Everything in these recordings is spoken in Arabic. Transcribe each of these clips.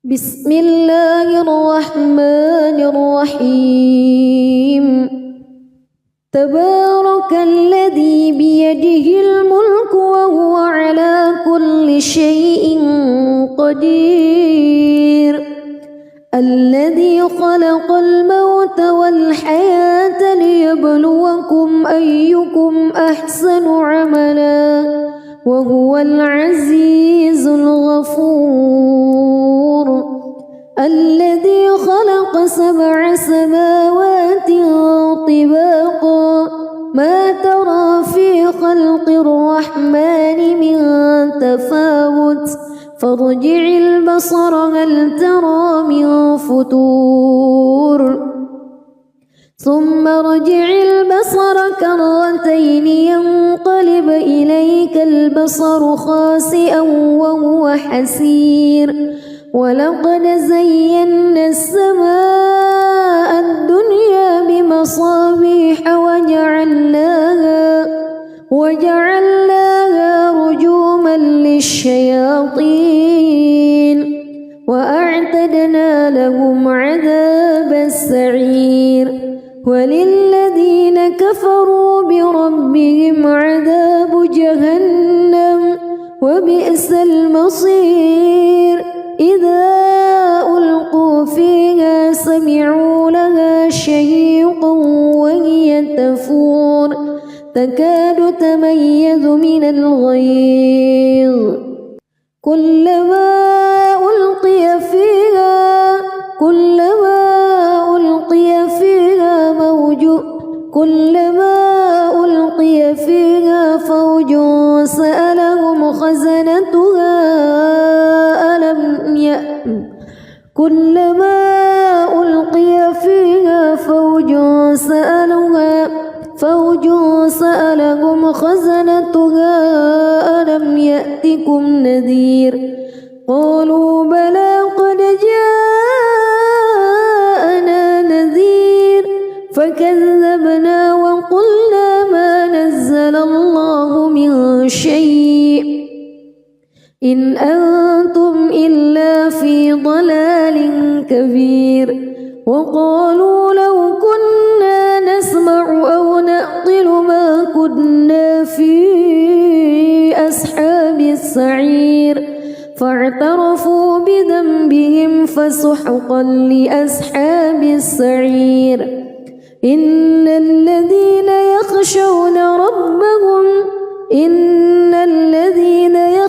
بسم الله الرحمن الرحيم تبارك الذي بيده الملك وهو على كل شيء قدير الذي خلق الموت والحياة ليبلوكم أيكم أحسن عملا وهو العزيز الغفور الذي خلق 7 سماوات طباقا ما ترى في خلق الرحمن من تفاوت فارجع البصر هل ترى من فتور ثم ارجع البصر كرتين ينقلب إليك البصر خاسئا وهو حسير ولقد زينا السماء الدنيا بمصابيح وجعلناها رجوما للشياطين وأعتدنا لهم عذاب السعير وللذين كفروا بربهم عذاب جهنم وبئس المصير إذا ألقوا فيها سمعوا لها شهيقا وهي تفور تكاد تميز من الغيظ كلما ألقي فيها فوج سألهم خزنتها ألم يأتكم نذير قالوا بلى قد جاءنا نذير فكذبنا وقلنا ما نزل الله من شيء إن أنتم إلا في ضلال كبير وقالوا لو كنا نسمع أو نعقل ما كنا في أصحاب السعير فاعترفوا بذنبهم فسحقا لأصحاب السعير إن الذين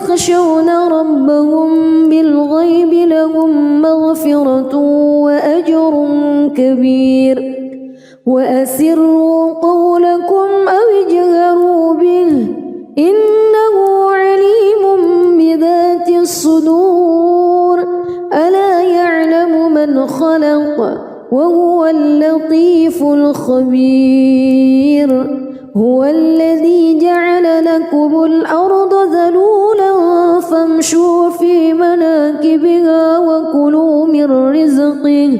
يخشون ربهم بالغيب لهم مغفرة وأجر كبير وأسروا قولكم أو اجهروا به إنه عليم بذات الصدور ألا يعلم من خلق وهو اللطيف الخبير هو الذي جعل لكم الأرض ذلولا فامشوا في مناكبها وكلوا من رزقه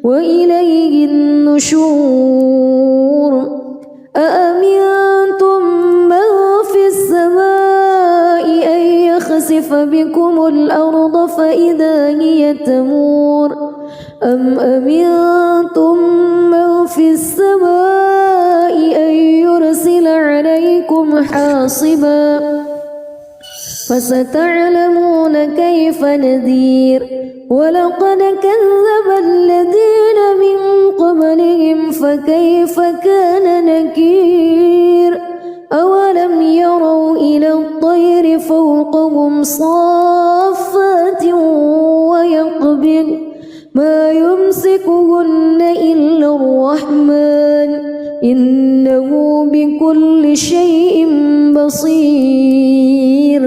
وإليه النشور أأمنتم من في السماء أن يخسف بكم الأرض فإذا هي تمور أم أمنتم من في السماء أن يرسل عليكم حاصبا فستعلمون كيف نذير ولقد كذب الذين من قبلهم فكيف كان نكير أولم يروا إلى الطير فوقهم صافات ويقبض ما يمسكهن إلا الرحمن إنه بكل شيء بصير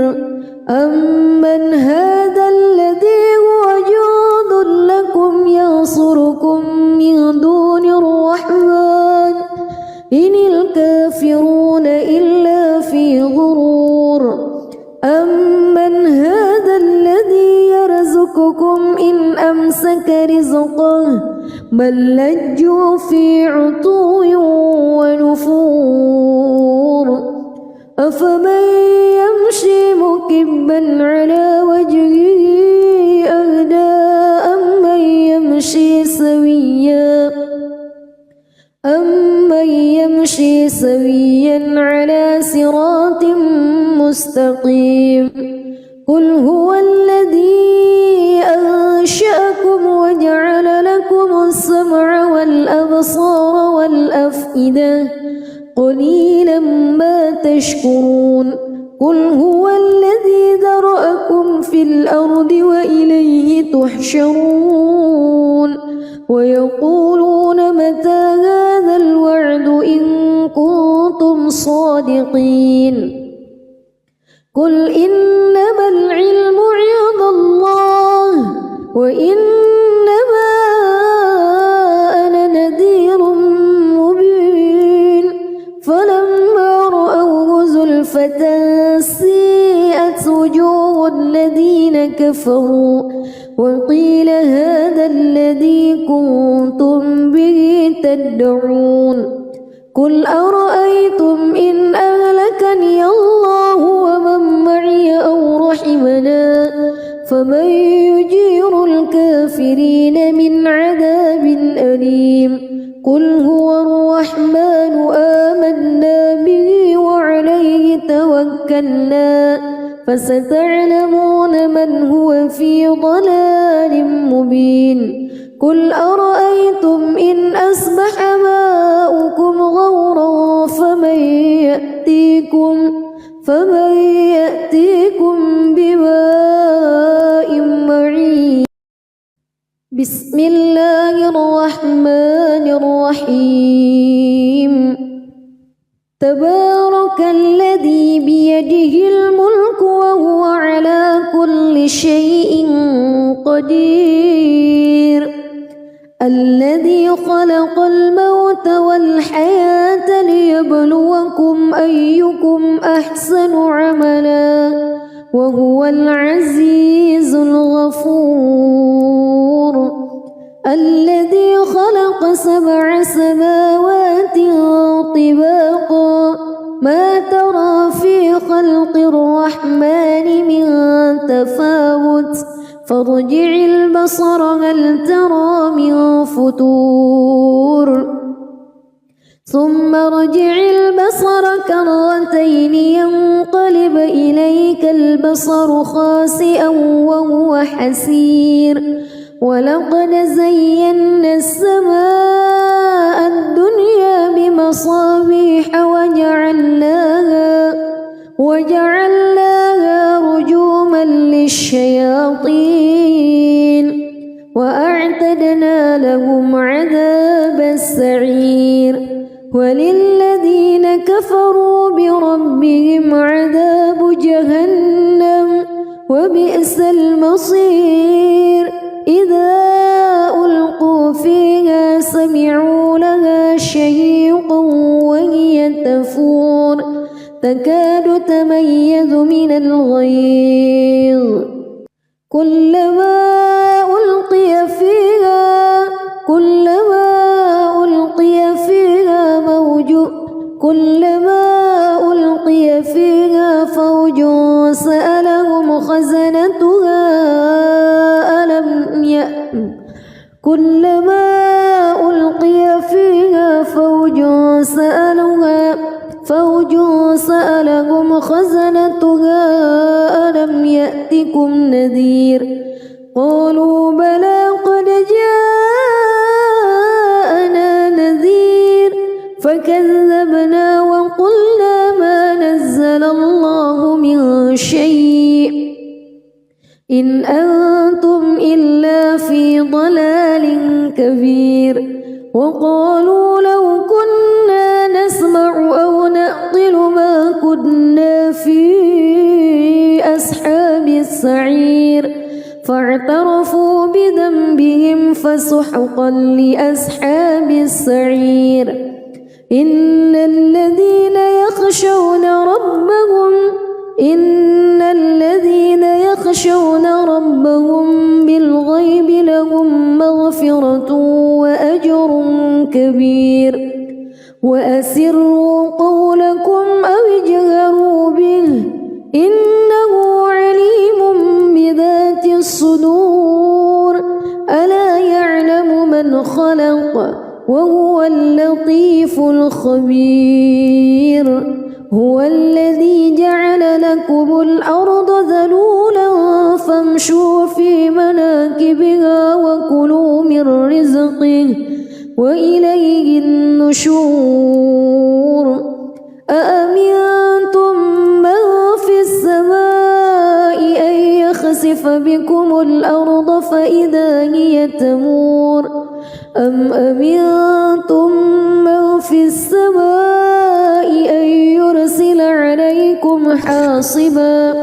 أمن هذا الذي هو جند لكم ينصركم من دون الرحمن إن الكافرون إلا في غرور أمن هذا الذي يرزقكم إن أمسك رزقه بل لجوا في عتو ونفور أفمن يمشي مكبا على وجهه أهدى سويا على صراط مستقيم قل هو الذي أنشأكم وجعل لكم السمع والأبصار والأفئدة قليلا ما تشكرون قل هو الذي ذرأكم في الأرض وإليه تحشرون ويقولون متى هذا الوعد إن كنتم صادقين قل إنما العلم عند الله وإنما أنا نذير مبين فلما رأوه زلفة سيئت وجوه الذين كفروا وقيل هذا الذي كنتم به تدعون قل أرأيتم إن أهلكني الله ومن معي أو رحمنا فمن يجير الكافرين من عذاب أليم قل هو الرحمن آمنا به وعليه توكلنا فستعلمون من هو في ضلال مبين قل أرأيتم إن أصبح ماؤكم غورا فمن يأتيكم بماء معين بسم الله الرحمن الرحيم تبارك الذي بيده الملك وهو على كل شيء قدير الذي خلق الموت والحياة ليبلوكم أيكم أحسن عملا وهو العزيز الغفور الذي خلق 7 سماوات طباقا ما ترى في خلق الرحمن من تفاوت فارجع البصر هل ترى من فتور ثم ارجع البصر كرتين ينقلب إليك البصر خاسئا وهو حسير ولقد زينا السماء الدنيا بمصابيح وجعلناها رجوما للشياطين وأعتدنا لهم عذاب السعير وللذين كفروا بربهم عذاب جهنم وبئس المصير إذا ألقوا فيها سمعوا لها شهيقا وهي تفور تكاد تميز من الغيظ كلما ألقي فيها فوج سألهم خزنتها كلما ألقي فيها فوج سألهم خزنتها ألم يأتكم نذير قالوا بلى قد جاءنا نذير فكذبنا وقلنا ما نزل الله من شيء إن أنتم إلا في ضلال كبير وقالوا لو كنا نسمع أو نعقل ما كنا في أصحاب السعير فاعترفوا بذنبهم فسحقا لأصحاب السعير إن الذين يخشون ربهم بالغيب لهم مغفرة وأجر كبير وأسروا قولكم أو اجهروا به إنه عليم بذات الصدور ألا يعلم من خلق وهو اللطيف الخبير هو الذي جعل لكم الأرض ذلولا فامشوا في مناكبها وكلوا من رزقه وإليه النشور أأمنتم من في السماء أن يخسف بكم الأرض فإذا هي تمور أم أمنتم من في السماء أن يرسل عليكم حاصبا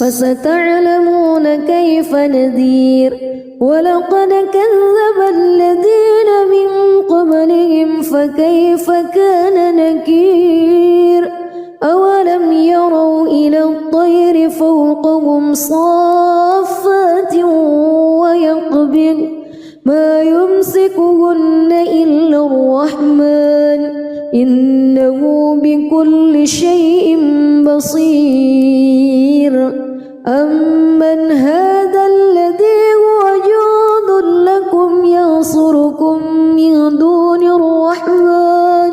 فستعلمون كيف نذير ولقد كذب الذين من قبلهم فكيف كان نكير أولم يروا إلى الطير فوقهم صافات ويقبض ما يمسكهن إلا الرحمن إنه بكل شيء بصير أمن هذا الذي هو جند لكم ينصركم من دون الرحمن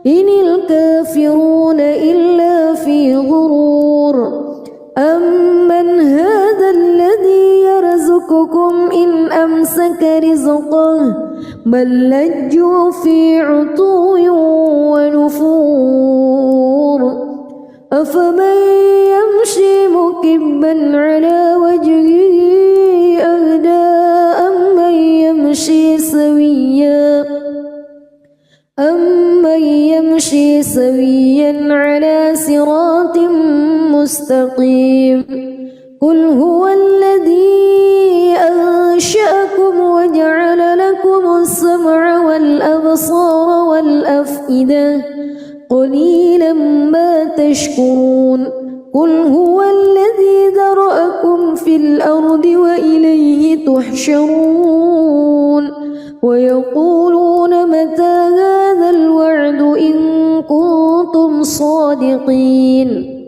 إن الكافرون إلا في غرور أمن هذا الذي يرزقكم إن أمسك رزقه بل لجوا في عتو ونفور أفمن يمشي مكبا على وجهه أهدى أمن يمشي سويا على صراط مستقيم قل هو الذي أنشأكم وجعل لكم السمع والأبصار والأفئدة قليلا ما تشكرون قل هو الذي ذرأكم في الأرض وإليه تحشرون ويقولون متى هذا الوعد إن كنتم صادقين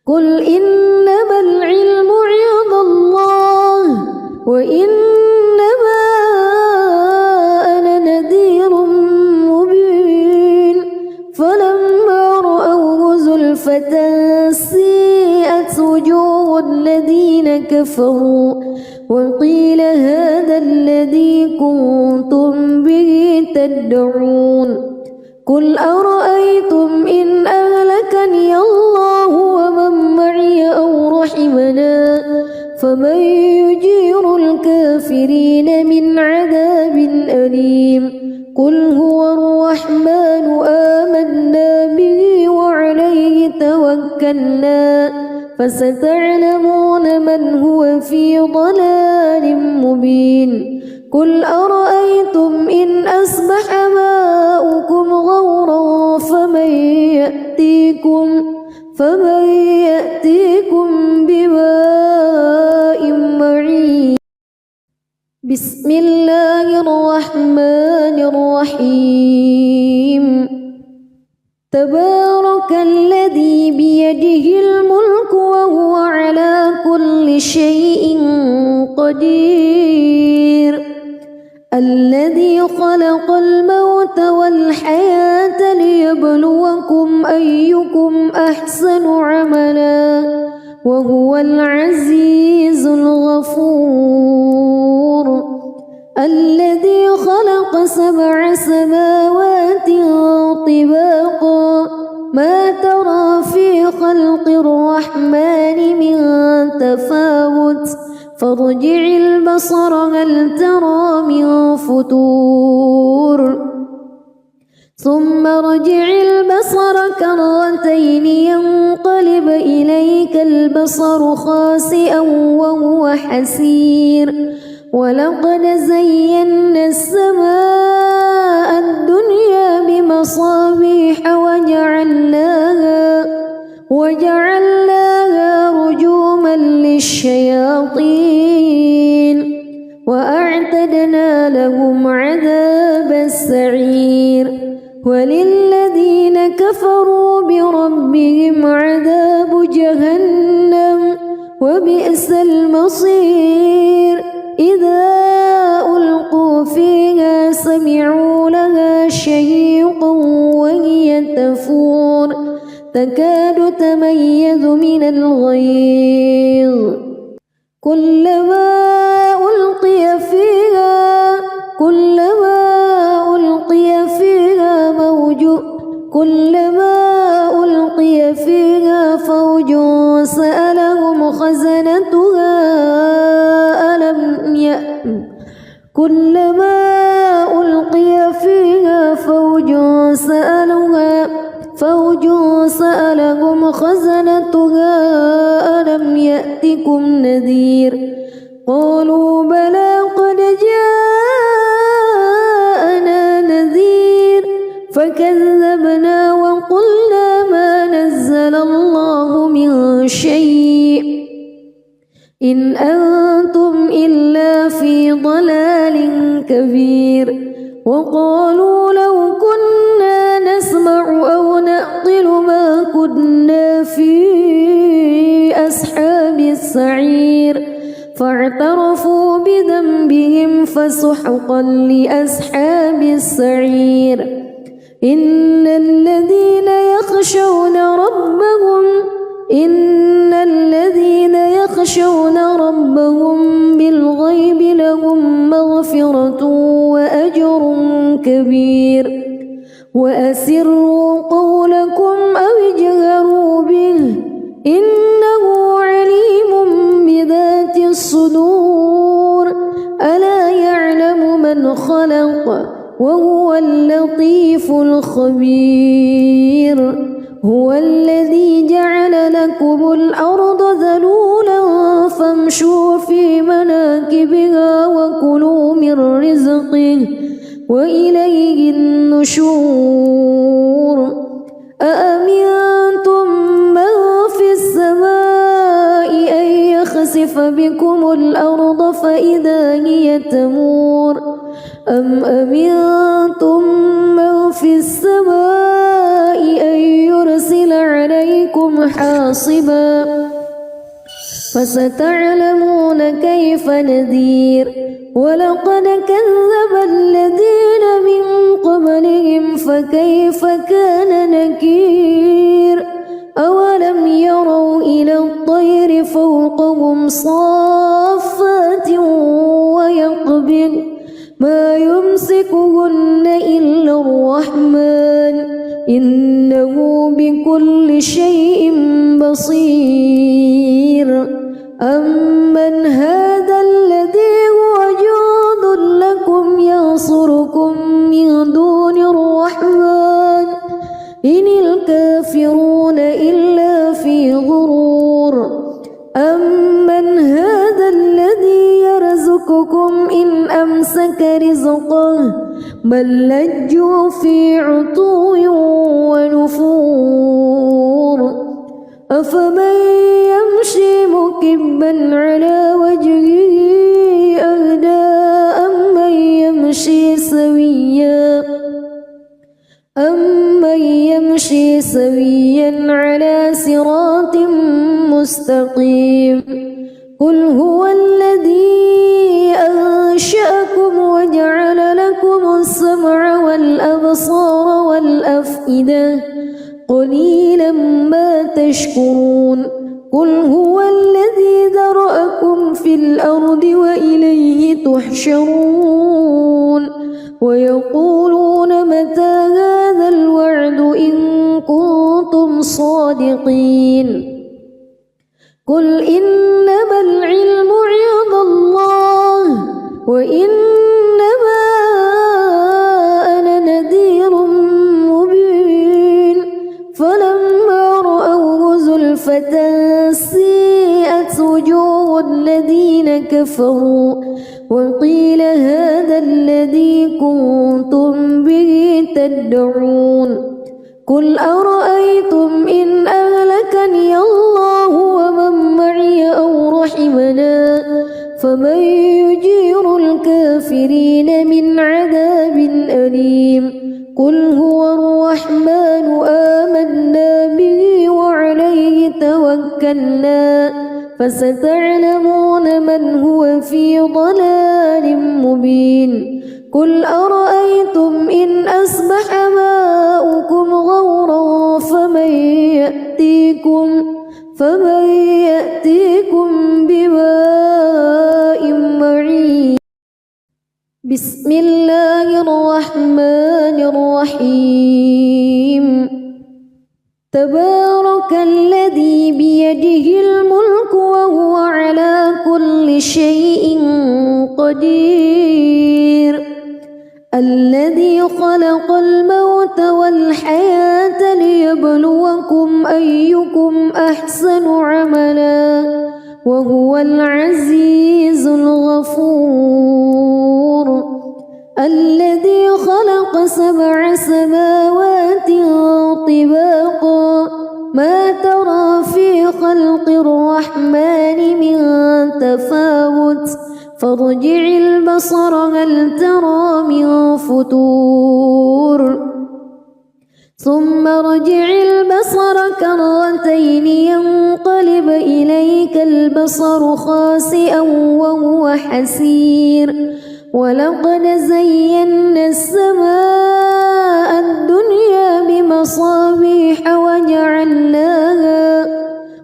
قل إنما العلم عند الله وإنما أنا نذير مبين فلما رأوه زلفة سيئت وجوه الذين كفروا وقيل هذا الذي كنتم به تدعون قل أرأيتم إن أهلكني الله ومن معي أو رحمنا فمن يجير الكافرين من عذاب أليم قل هو الرحمن آمنا به وعليه توكلنا فستعلمون من هو في ضلال مبين قل أرأيتم إن أصبح ماؤكم غورا فمن يأتيكم بماء معين بسم الله الرحمن الرحيم تبارك الذي بيده الملك وهو على كل شيء قدير الذي خلق الموت والحياة ليبلوكم أيكم أحسن عملا وهو العزيز الغفور الذي خلق 7 سماوات طباقا ما ترى في خلق الرحمن من تفاوت فارجع البصر هل ترى من فتور ثم ارجع البصر كرتين ينقلب إليك البصر خاسئا وهو حسير ولقد زينا السماء الدنيا بمصابيح وجعلناها رجوما للشياطين وأعتدنا لهم عذاب السعير وللذين كفروا بربهم عذاب جهنم وبئس المصير إذا ألقوا فيها الغيظ كلما ألقي فيها فوج سألهم خزنتها ألم يأتكم نذير قالوا بلى قد جاءنا نذير فكذبنا وقلنا ما نزل الله من شيء إن أنتم إلا في ضلال كبير وقالوا لو كنا نسمع أو نعقل ما كنا في أصحاب السعير فاعترفوا بذنبهم فسحقا لأصحاب السعير إن الذين يخشون ربهم بالغيب لهم مغفرة وأجر كبير وأسروا قولكم أو اجهروا به إنه عليم بذات الصدور ألا يعلم من خلق وهو اللطيف الخبير هو الذي جعل لكم الأرض ذلولا فامشوا في مناكبها وكلوا من رزقه وإليه النشور أأمنتم من في السماء أن يخسف بكم الأرض فإذا هي تمور أم أمنتم من في السماء أن يرسل عليكم حاصبا فستعلمون كيف نذير ولقد كذب الذين من قبلهم فكيف كان نكير أولم يروا إلى الطير فوقهم صافات ويقبض ما يمسكهن إلا الرحمن إنه بكل شيء بصير أمن هذا الذي هو جند لكم ينصركم من دون الرحمن إن الكافرون إلا في غرور أمن هذا الذي يرزقكم إن أمسك رزقه بل لجوا في عتو ونفور أفمن يمشي مكبا على وجهه أهدى أمن يمشي سويا على صراط مستقيم قل هو الذي أنشأكم وجعل لكم السمع والأبصار والأفئدة قليلا ما تشكرون قل هو الذي ذرأكم في الأرض وإليه تحشرون ويقولون متى هذا الوعد إن كنتم صادقين قل إنما العلم عند الله وإنما أنا نذير مبين فلما رأوه زلفة سيئت وجوه الذين كفروا وقيل هذا الذي كنتم به تدعون قل أرأيتم إن أهلكني الله ومن معي أو رحمنا فمن يجير الكافرين من عذاب أليم قل هو الرحمن آمنا به وعليه توكلنا فستعلمون من هو في ضلال مبين قل أرأيتم إن أصبح ماؤكم غورا فمن بسم الله الرحمن الرحيم تبارك الذي بيده الملك وهو على كل شيء قدير الذي خلق الموت والحياة ليبلوكم أيكم أحسن عملا وهو العزيز الغفور الذي خلق 7 سماوات طباقا ما ترى في خلق الرحمن من تفاوت فارجع البصر هل ترى من فتور ثم ارجع البصر كرتين ينقلب إليك البصر خاسئا وهو حسير ولقد زينا السماء الدنيا بمصابيح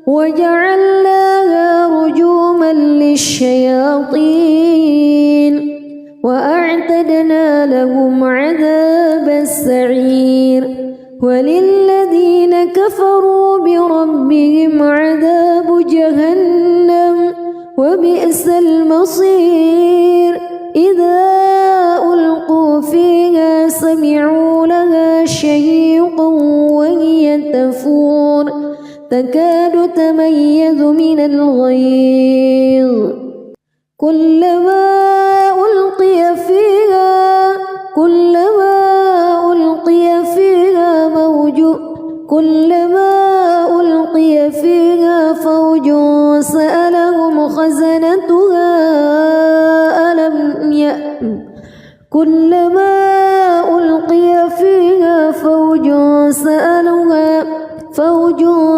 وجعلناها رجوما للشياطين وأعتدنا لهم عذاب السعير وللذين كفروا بربهم عذاب جهنم وبئس المصير إذا ألقوا فيها سمعوا لها شهيقا وهي تفور تكاد تميز من الغيظ كلما ألقي فيها فوج سألهم خزنتها كلما ألقي فيها فوج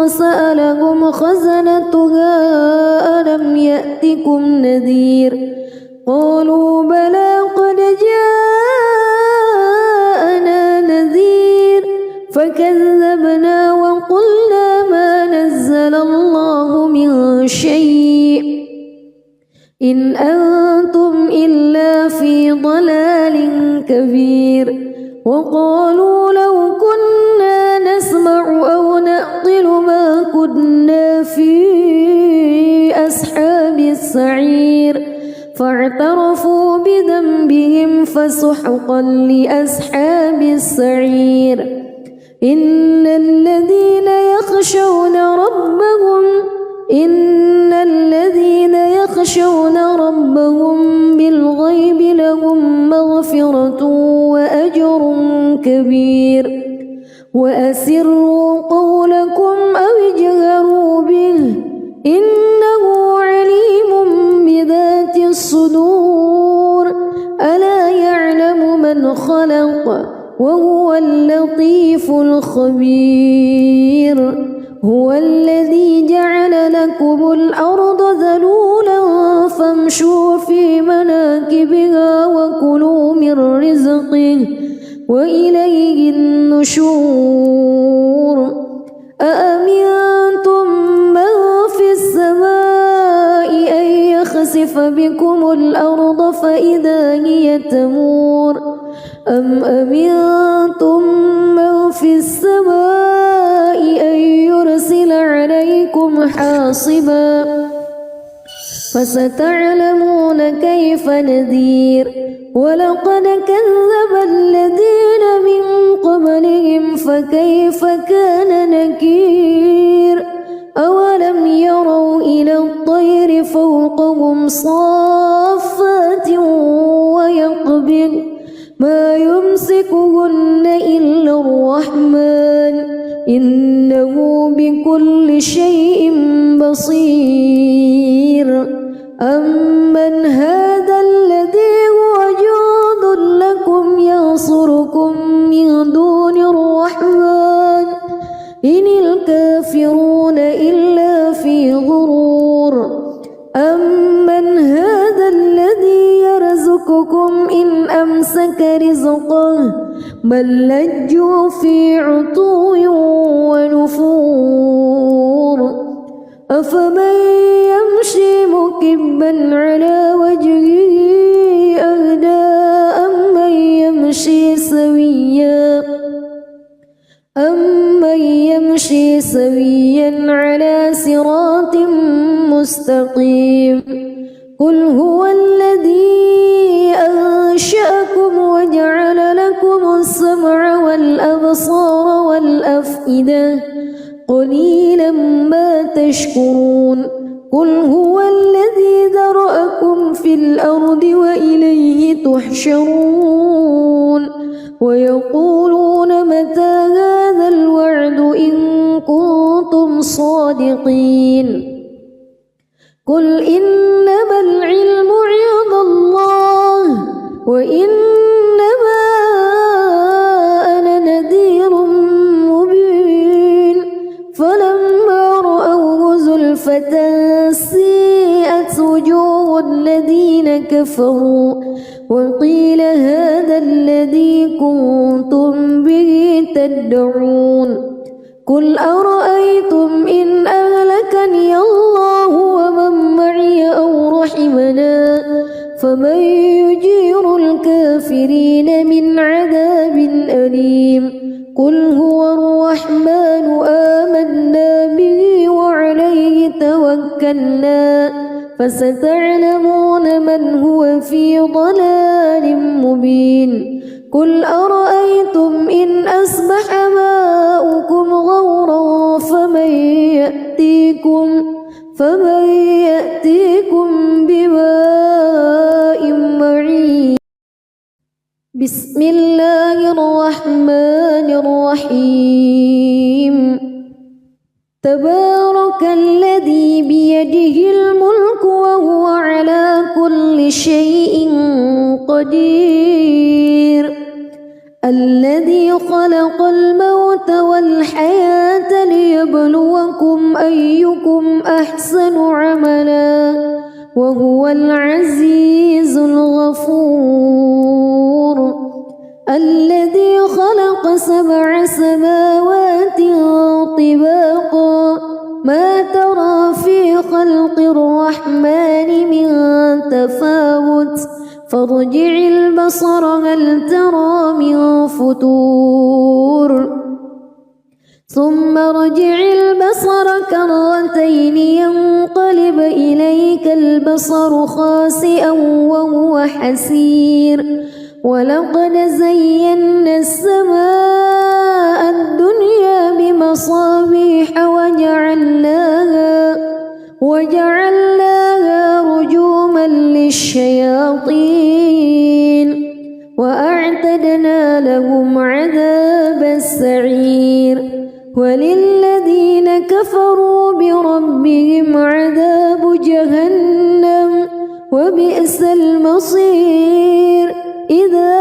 سألهم خزنتها ألم يأتكم نذير قالوا بلى قد جاءنا نذير فكذبنا وقلنا ما نزل الله من شيء إن أنتم إلا في ضلال كبير وقالوا لو كنا نسمع أو نعقل ما كنا في أصحاب السعير فاعترفوا بذنبهم فسحقا لأصحاب السعير إن الذين يخشون ربهم بالغيب لهم مغفرة وأجر كبير وأسروا قولكم أو اجهروا به إنه عليم بذات الصدور ألا يعلم من خلق وهو اللطيف الخبير هو الذي جعل لكم الأرض ذلولا فامشوا في مناكبها وكلوا من رزقه وإليه النشور أأمنتم من في السماء أن يخسف بكم الأرض فإذا هي تمور أم أمنتم من في السماء أن يرسل عليكم حاصبا فستعلمون كيف نذير ولقد كذب الذين من قبلهم فكيف كان نكير أولم يروا إلى الطير فوقهم صافات ويقبض ما يمسكهن إلا الرحمن إنه بكل شيء بصير أمن هذا الذي هو جند لكم ينصركم من دون الرحمن إن الكافرون إلا في غرور أمن هذا الذي يرزقكم إن أمسك رزقه بل لجوا في عتو ونفور أفمن يمشي مكبا على وجهه أهدى مستقيم قل هو الذي أنشأكم وجعل لكم السمع والأبصار والأفئدة قليلا ما تشكرون قل هو الذي ذرأكم في الأرض وإليه تحشرون ويقولون متى هذا الوعد إن كنتم صادقين قل إنما العلم عند الله وإنما أنا نذير مبين فلما رأوه زلفة سيئت وجوه الذين كفروا وقيل هذا الذي كنتم به تدعون قل أرأيتم إن أهلكني الله ومن معي أو رحمنا فمن يجير الكافرين من عذاب أليم قل هو الرحمن آمنا به وعليه توكلنا فستعلمون من هو في ضلال مبين قل أرأيتم إن أصبح ماؤكم غورا فمن يأتيكم بماء معين بسم الله الرحمن الرحيم تبارك الذي بيده الملك وهو على كل شيء قدير الذي خلق الموت والحياة ليبلوكم أيكم أحسن عملا وهو العزيز الغفور الذي خلق 7 سماوات طباقا ما ترى في خلق الرحمن من تفاوت فارجع البصر هل ترى من فطور ثم ارجع البصر كرتين ينقلب إليك البصر خاسئا وهو حسير ولقد زينا السماء الدنيا بمصابيح وجعلناها رجوما للشياطين وأعتدنا لهم عذاب السعير وللذين كفروا بربهم عذاب جهنم وبئس المصير إذا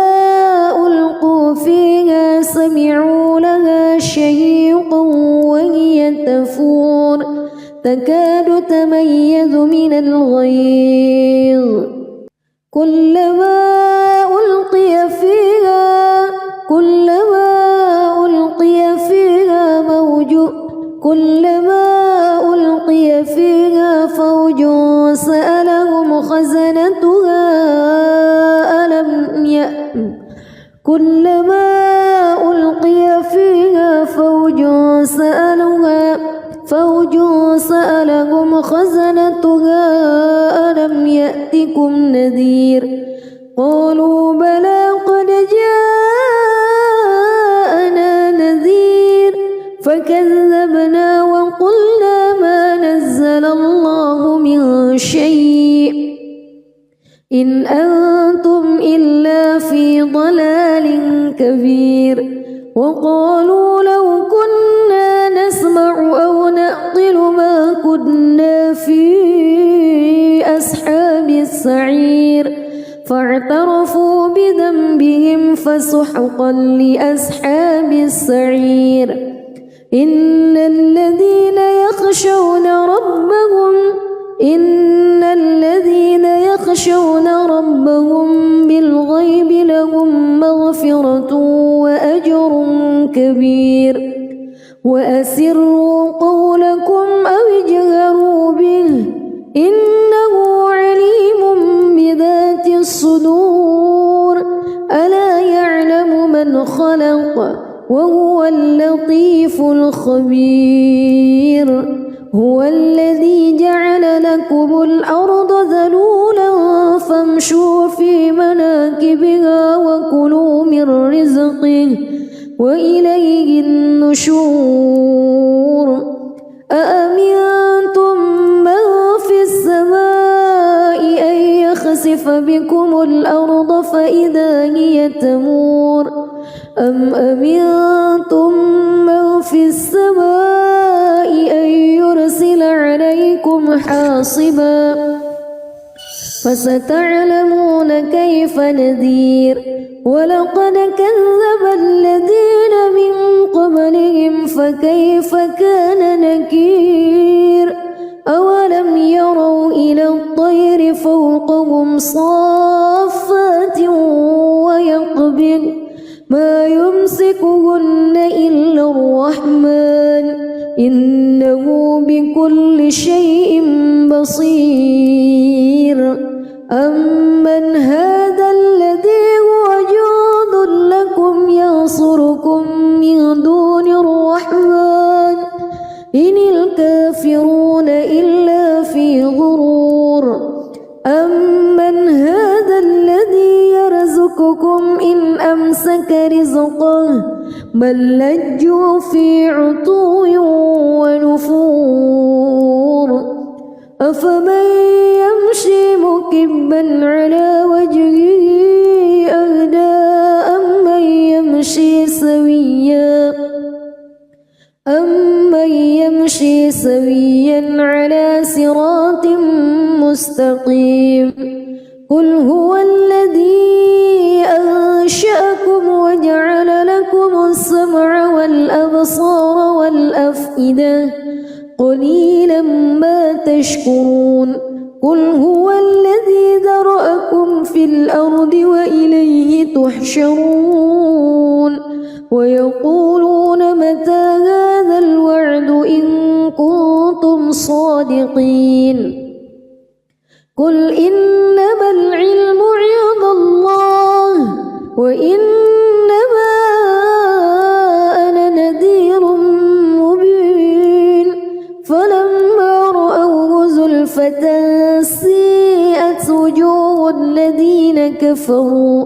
ألقوا فيها سمعوا لها شهيقا وهي تفور تكاد تميز من الغيظ كلما ألقي فيها فوج سألهم خزنتها كلما ألقي فيها فوج سألهم خزنتها ألم يأتكم نذير قالوا بلى قد جاءنا نذير فكذبنا وقلنا ما نزل الله من شيء إن أنتم إلا في ضلال كبير وقالوا لو كنا نسمع أو نعقل ما كنا في أصحاب السعير فاعترفوا بذنبهم فسحقا لأصحاب السعير إن الذين يخشون ربهم بالغيب لهم مغفرة وأجر كبير وأسروا قولكم أو اجهروا به إنه عليم بذات الصدور ألا يعلم من خلق وهو اللطيف الخبير هو الذي جعل لكم وإليه النشور أأمنتم من في السماء أن يخسف بكم الأرض فإذا هي تمور أم أمنتم من في السماء أن يرسل عليكم حاصبا فستعلمون كيف نذير ولقد كذب الذين من قبلهم فكيف كان نكير أولم يروا إلى الطير فوقهم صافات ويقبض ما يمسكهن إلا الرحمن إنه بكل شيء بصير أمن هذا الذي هو جند لكم ينصركم من دون الرحمن إن الكافرون إلا في غرور أمن هذا الذي يرزقكم إن أمسك رزقه بل لجوا في عتو ونفور أفمن يمشي مكبا على وجهه أهدى أمن يمشي سويا على صراط مستقيم قل هو الذي أنشأكم وجعل لكم السمع والأبصار والأفئدة قليلا ما تشكرون قل هو الذي ذرأكم في الأرض وإليه تحشرون ويقولون متى هذا الوعد إن كنتم صادقين قل إنما العلم عند الله وإنما أنا نذير مبين فلما رأوه زلفة سيئت وجوه الذين كفروا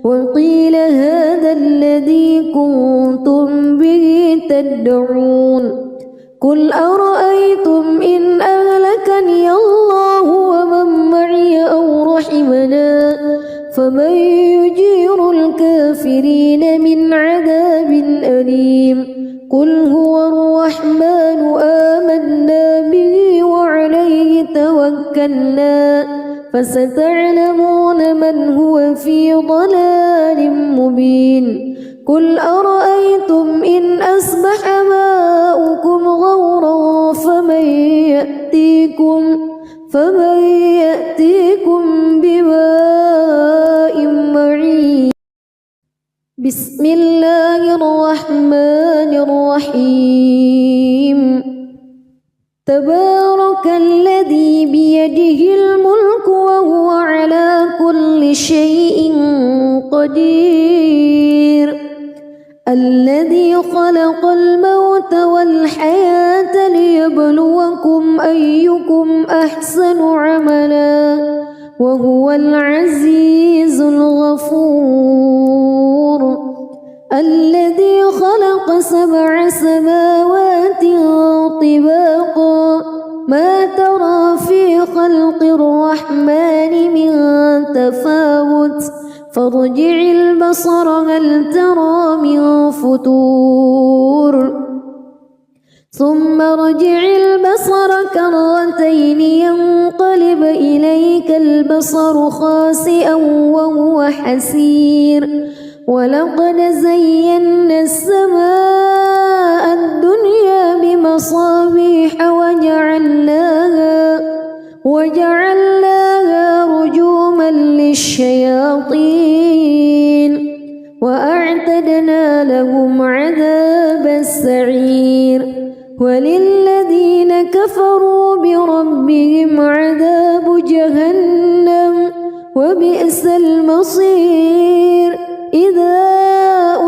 وقيل هذا الذي كنتم به تدعون قل أرأيتم إن أهلكني الله ومن معي أو رحمنا فمن يجير الكافرين من عذاب أليم قل هو الرحمن آمنا به وعليه توكلنا فستعلمون من هو في ضلال مبين قل أرأيتم إن أصبح ماؤكم غورا فمن يأتيكم بماء معين بسم الله الرحمن الرحيم تبارك الذي بيده الملك وهو على كل شيء قدير الذي خلق الموت والحياة ليبلوكم أيكم أحسن عملا وهو العزيز الغفور الذي خلق 7 سماوات طباقا ما ترى في خلق الرحمن من تفاوت فارجع البصر هل ترى من فتور ثم ارجع البصر كرتين ينقلب إليك البصر خاسئا وهو حسير ولقد زينا السماء الدنيا بمصابيح وجعلناها رجوما للشياطين وأعتدنا لهم عذاب السعير وللذين كفروا بربهم عذاب جهنم وبئس المصير إذا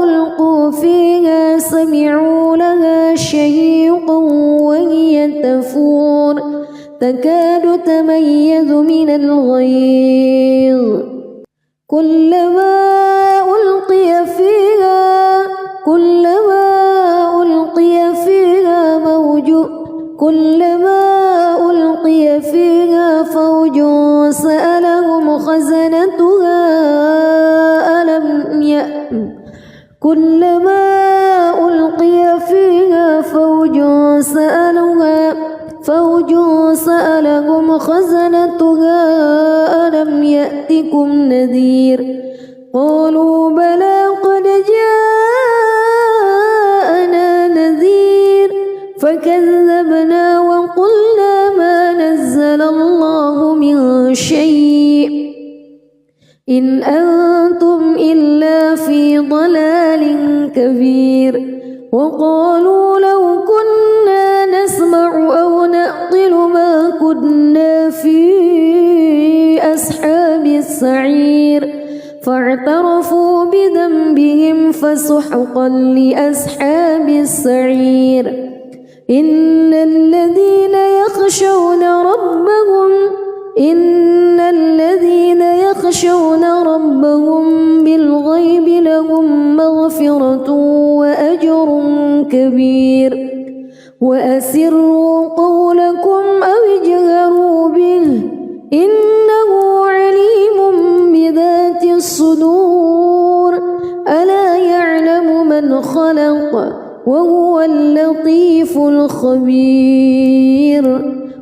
ألقوا فيها سمعوا لها شهيقا وهي تفور تكاد تميز من الغيظ كلما ألقي فيها كلما ألقي فيها فوج سألهم خزنتها كلما ألقي فيها فوج سألهم خزنتها ألم يأتكم نذير قالوا بلى قد جاءنا نذير فكذبنا وقلنا ما نزل الله من شيء إن أنتم إلا في ضلال كبير وقالوا لو كنا نسمع أو نعقل ما كنا في أصحاب السعير فاعترفوا بذنبهم فسحقا لأصحاب السعير إن الذين يخشون ربهم بالغيب لهم مغفرة وأجر كبير وأسروا قولكم أو اجهروا به إنه عليم بذات الصدور ألا يعلم من خلق وهو اللطيف الخبير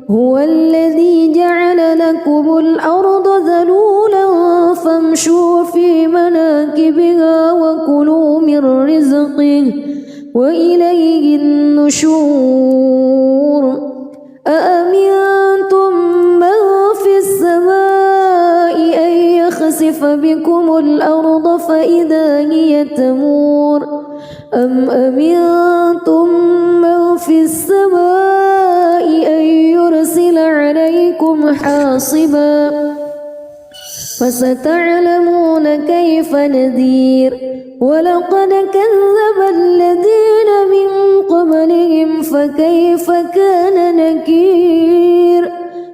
هو الذي جعل لكم الأرض ذلولا فامشوا في مناكبها وكلوا من رزقه وإليه النشور أأمنتم من في السماء أن يخسف بكم الأرض فإذا هي تمور أم أمنتم من في السماء أن يرسل عليكم حاصبا فستعلمون كيف نذير ولقد كذب الذين من قبلهم فكيف كان نكير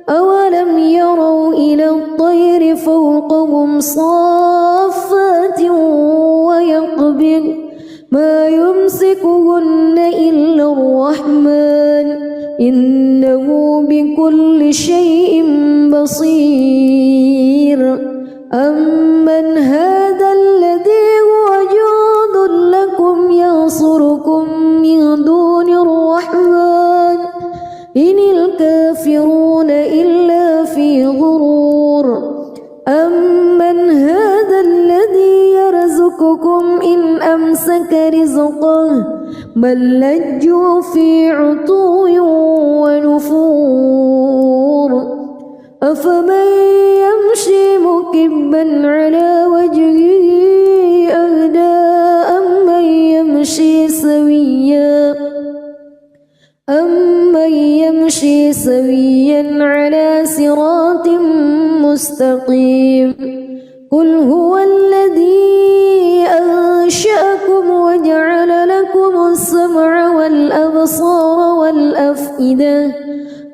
أولم يروا إلى الطير فوقهم صافات ويقبض ما يمسكهن إلا الرحمن إنه بكل شيء بصير أمن هذا الذي هو جند لكم ينصركم من دون الرحمن إن الكافرون إلا في غرور أمن هذا الذي يرزقكم إن أمسك رزقه بل لجوا في عتو ونفور أفمن يمشي مكبا على وجهه أهدى أمن يمشي سويا على صراط مستقيم قل هو الذي أنشأكم وجعل لكم السمع والأبصار والأفئدة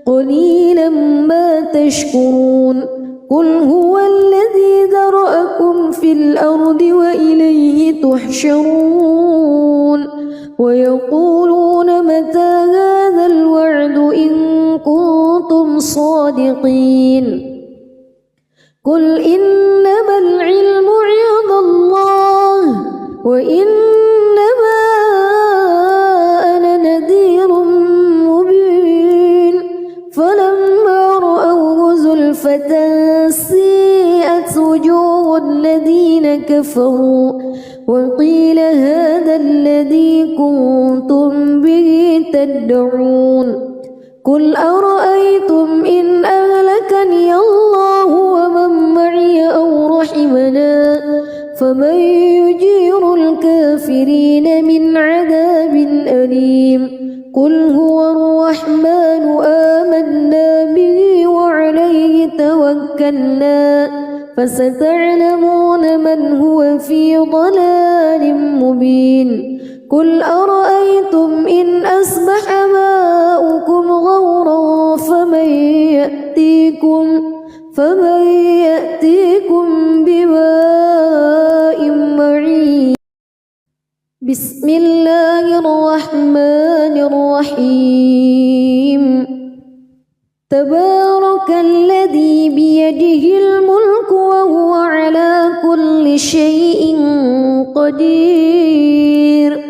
قليلا ما تشكرون قل هو الذي ذرأكم في الأرض وإليه تحشرون ويقولون متى هذا الوعد إن كنتم صادقين قل إنما العلم عند الله وإنما أنا نذير مبين فلما رأوه زلفة سيئت وجوه الذين كفروا وقيل هذا الذي كنتم به تدعون قل أرأيتم إن أهلكني الله ومن معي أو رحمنا فمن يجير الكافرين من عذاب أليم قل هو الرحمن آمنا به وعليه توكلنا فستعلمون من هو في ضلال مبين قل أرأيتم إن أصبح ماؤكم غورا فمن يأتيكم بماء معين بسم الله الرحمن الرحيم تبارك الذي بيده الملك وهو على كل شيء قدير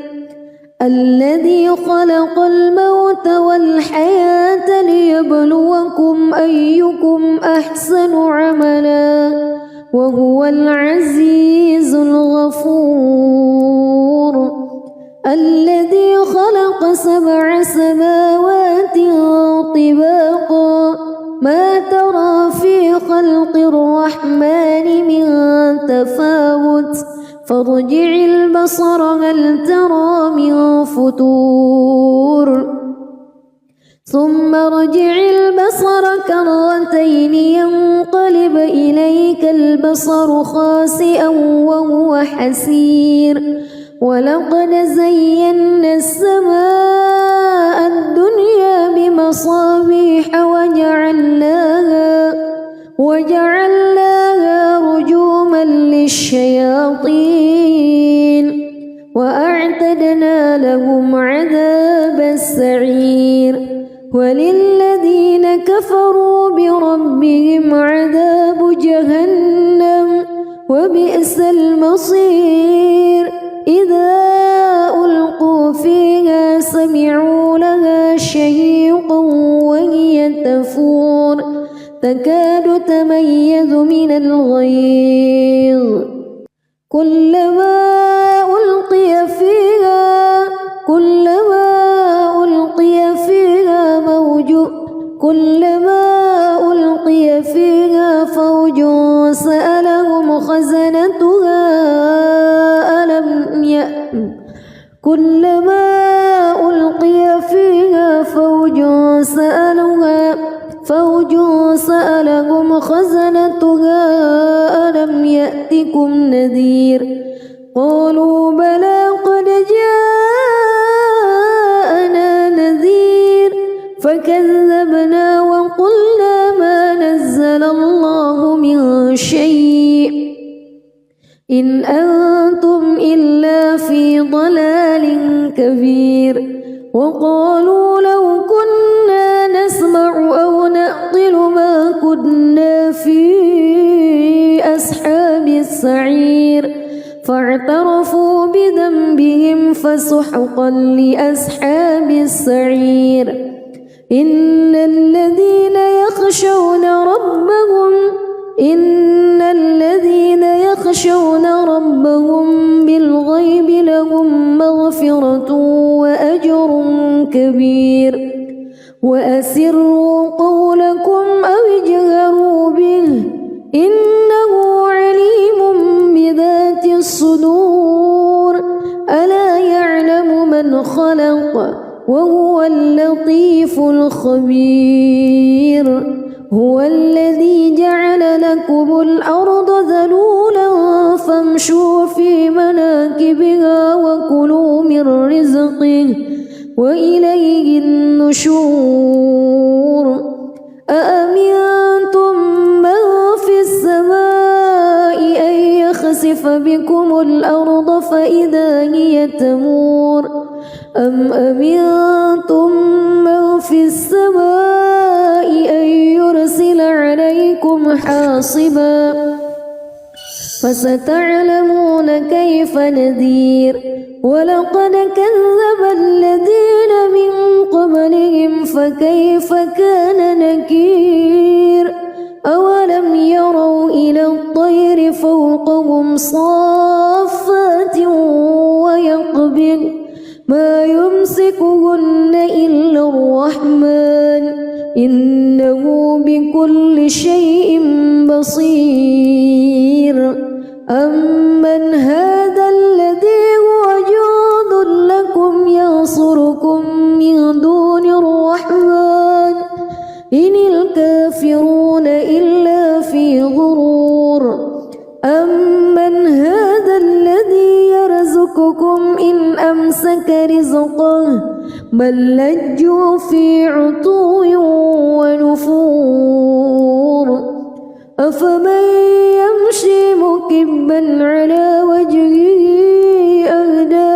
الذي خلق الموت والحياة ليبلوكم أيكم أحسن عملا وهو العزيز الغفور الذي خلق 7 سماوات طباقا ما ترى في خلق الرحمن من تفاوت فارجع البصر هل ترى من فتور ثم ارجع البصر كرتين ينقلب إليك البصر خاسئا وهو حسير ولقد زينا السماء الدنيا بمصابيح وجعلناها رجوما للشياطين وأعتدنا لهم عذاب السعير وللذين كفروا بربهم عذاب جهنم وبئس المصير إذا ألقوا فيها سمعوا لها شهيقا وهي تفور تكاد تميز من الغيظ كلما ألقي فيها فوج سألهم خزنتها كلما ألقي فيها فوج سألهم خزنتها ألم يأتكم نذير قالوا بلى قد جاءنا نذير فكذبنا وقلنا ما نزل الله من شيء إن أنتم إلا في ضلال كبير وقالوا لو كنا نسمع أو نعقل ما كنا في أصحاب السعير فاعترفوا بذنبهم فسحقا لأصحاب السعير إن الذين يخشون ربهم بالغيب لهم مغفرة وأجر كبير وأسروا قولكم أو اجهروا به إنه عليم بذات الصدور ألا يعلم من خلق وهو اللطيف الخبير هو الذي جعل لكم الأرض ذلولا فامشوا في مناكبها وكلوا من رزقه وإليه النشور أأمنتم من في السماء أن يخسف بكم الأرض فإذا هي تمور أم أمنتم من في السماء أن يرسل عليكم حاصبا فستعلمون كيف نذير ولقد كذب الذين من قبلهم فكيف كان نكير أولم يروا إلى الطير فوقهم صافات ويقبض ما يمسكهن إلا الرحمن إنه بكل شيء بصير أمن هذا الذي هو جند لكم ينصركم من دون الرحمن إن الكافرون إلا في غرور أمن هذا الذي يرزقكم إن أمسك رزقه بل لجوا في عتو ونفور أفمن يمشي مكبا على وجهه أهدى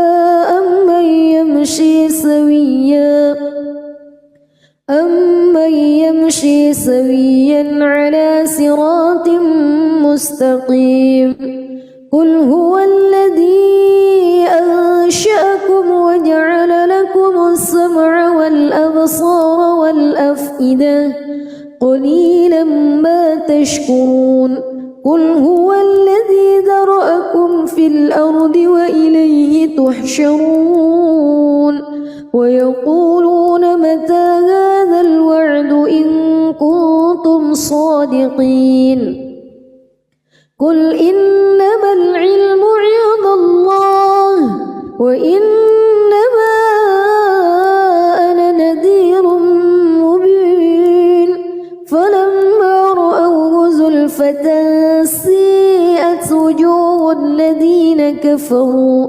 أمن يمشي مستقيم قل هو الذي أنشأكم وجعل لكم السمع والأبصار والأفئدة قليلا ما تشكرون قل هو الذي ذرأكم في الأرض وإليه تحشرون ويقولون متى هذا الوعد إن كنتم صادقين قل إنما العلم عند الله وإنما أنا نذير مبين فلما رأوه زلفة سيئت وجوه الذين كفروا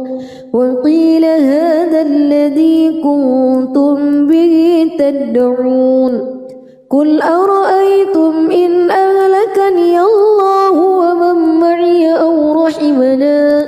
وقيل هذا الذي كنتم به تدعون قل أرأيتم إن أهلكني الله ومن معي أو رحمنا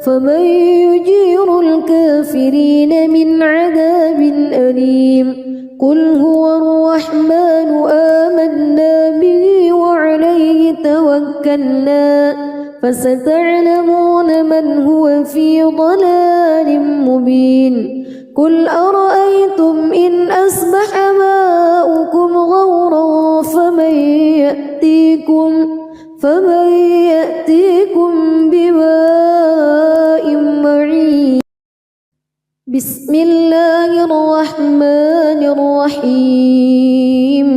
فمن يجير الكافرين من عذاب أليم قل هو الرحمن آمنا به وعليه توكلنا فستعلمون من هو في ضلال مبين قل أرأيتم إن أصبح ماؤكم غورا فمن يأتيكم بماء معين بسم الله الرحمن الرحيم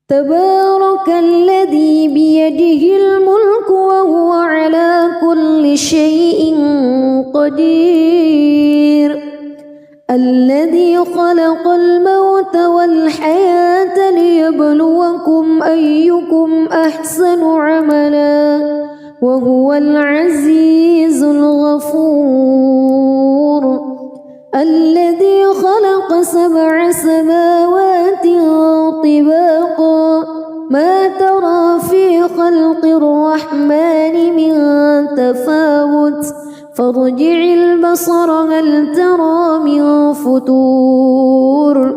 تبارك الذي بيده الملك وهو على كل شيء قدير الذي خلق الموت والحياة ليبلوكم أيكم أحسن عملا وهو العزيز الغفور الذي خلق 7 سماوات طباقا ما ترى في خلق الرحمن من تفاوت فارجع البصر هل ترى من فطور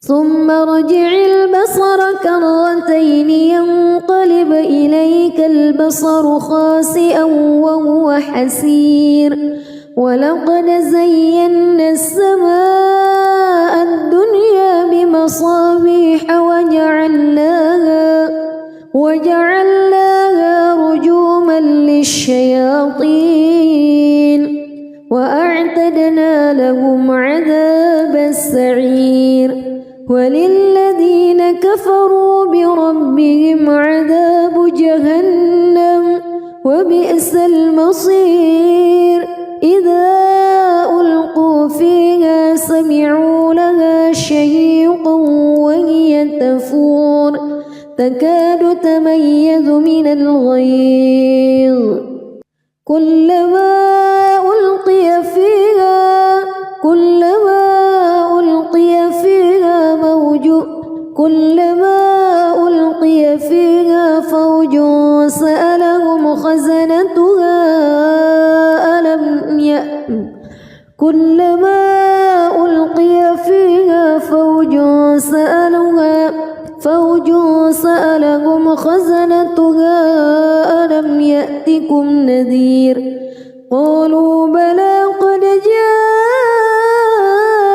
ثم ارجع البصر كرتين ينقلب إليك البصر خاسئا وهو حسير ولقد زينا السماء الدنيا بمصابيح وجعلناها رجوما للشياطين وأعتدنا لهم عذاب السعير وللذين كفروا بربهم عذاب جهنم وبئس المصير إذا ألقوا فيها سمعوا لها شهيقا وهي تفور تكاد تميز من الغيظ كلما ألقي فيها فوج سألهم خزنتها كلما ألقي فيها فوج سألهم خزنتها ألم يأتكم نذير قالوا بلى قد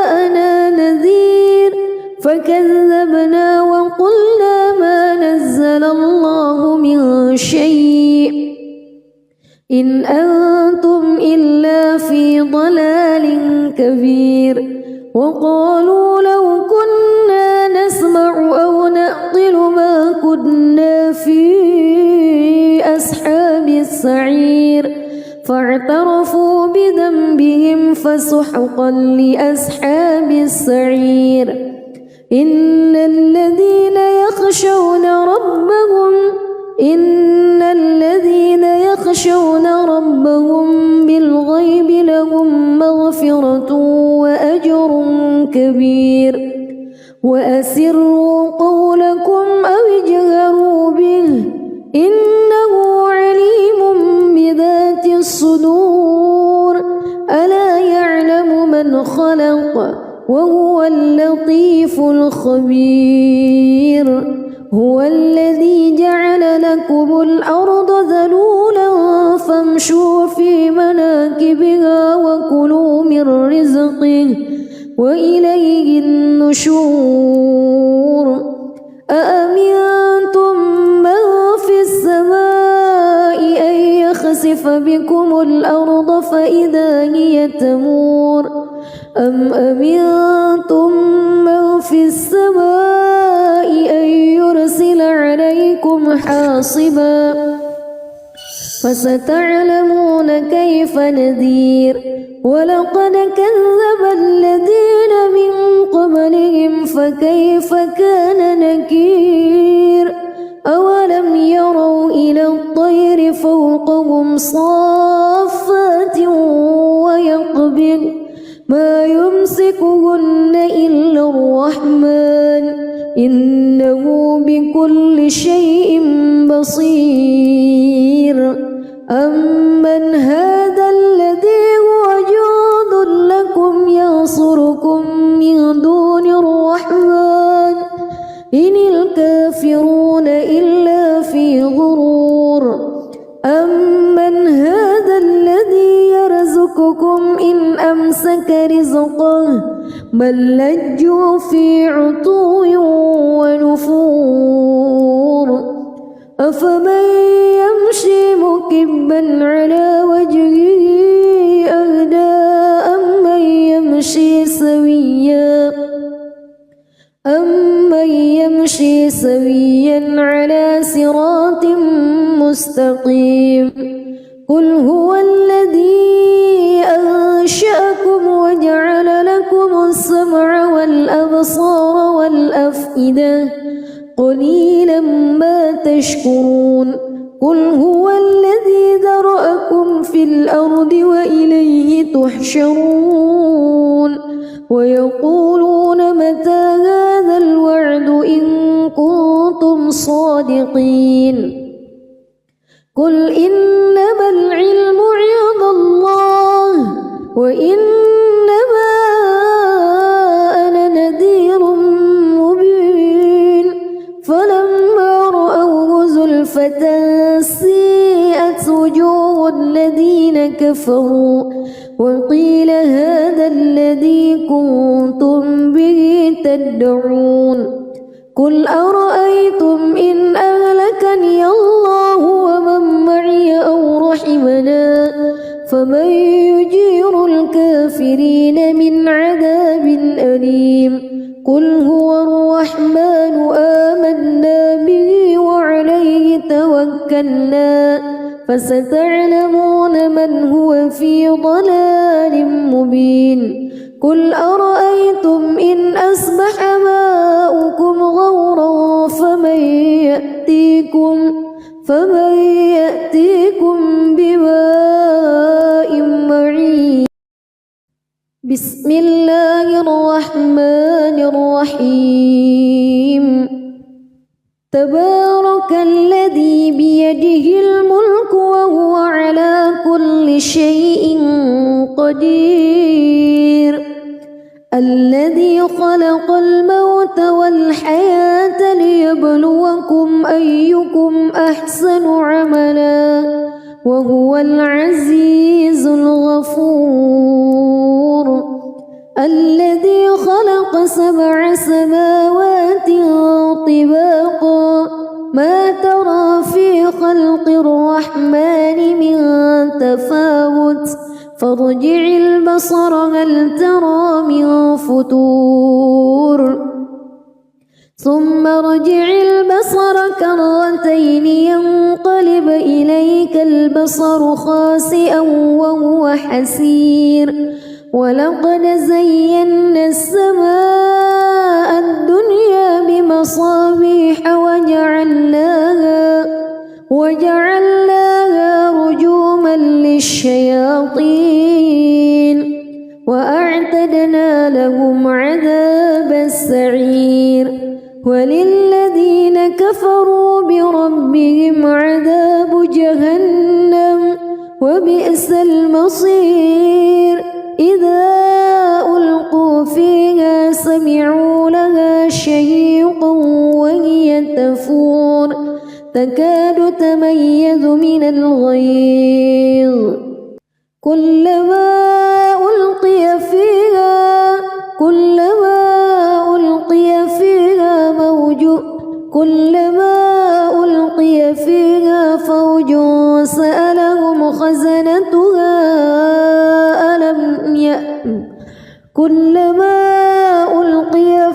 جاءنا نذير فكذبنا وقلنا ما نزل الله من شيء إن أنتم إلا في ضلال كبير وقالوا لو كنا نسمع أو نعقل ما كنا في أصحاب السعير فاعترفوا بذنبهم فسحقا لأصحاب السعير إن الذين يخشون ربهم بالغيب لهم مغفرة وأجر كبير وأسروا قولكم أو اجهروا به إنه عليم بذات الصدور ألا يعلم من خلق وهو اللطيف الخبير هو الذي جعل لكم الأرض ذلولا فامشوا في مناكبها وكلوا من رزقه وإليه النشور أأمنتم من في السماء أن يخسف بكم الأرض فإذا هي تمور أم أمنتم من في السماء أن يرسل عليكم حاصبا فستعلمون كيف نذير ولقد كذب الذين من قبلهم فكيف كان نكير أولم يروا إلى الطير فوقهم صافات ويقبض ما يمسكهن إلا الرحمن إنه بكل شيء بصير أمن هذا الذي هو جند لكم ينصركم من دون الرحمن إن الكافرون إلا في غرور أمن هذا الذي يرزقكم إن أمسك رزقه بل لجوا في عتو ونفور أفمن يمشي مكبا على وجهه أهدى أمن يمشي سويا على صراط مستقيم قل هو الذي أنشأكم وجعل لكم السمع والأبصار والأفئدة قليلا ما تشكرون قل هو الذي ذرأكم في الأرض وإليه تحشرون ويقولون متى هذا الوعد إن كنتم صادقين قل إنما العلم عند الله وإنما أنا نذير مبين فلما رأوه زلفة سيئت وجوه الذين كفروا وقيل هذا الذي كنتم به تدعون قل أرأيتم إن أهلكني الله ومن معي أو رحمنا فمن يجير الكافرين من عذاب أليم قل هو الرحمن آمنا به وعليه توكلنا فستعلمون من هو في ضلال مبين قل أرأيتم إن أصبح ماؤكم غورا فمن يأتيكم بماء معين بسم الله الرحمن الرحيم تبارك الذي بيده الملك وهو على كل شيء قدير الذي خلق الموت والحياة ليبلوكم أيكم أحسن عملا وهو العزيز الغفور الذي خلق 7 سماوات طباقا ما ترى في خلق الرحمن من تفاوت فارجع البصر هل ترى من فتور ثم ارجع البصر كرتين ينقلب إليك البصر خاسئا وهو حسير ولقد زينا السماء الدنيا بمصابيح وجعلناها رجوما للشياطين وأعتدنا لهم عذاب السعير وللذين كفروا بربهم عذاب جهنم وبئس المصير إذا ألقوا فيها سمعوا لها شهيقا وهي تفور تكاد تميز يتميز من الغيظ كلما ألقي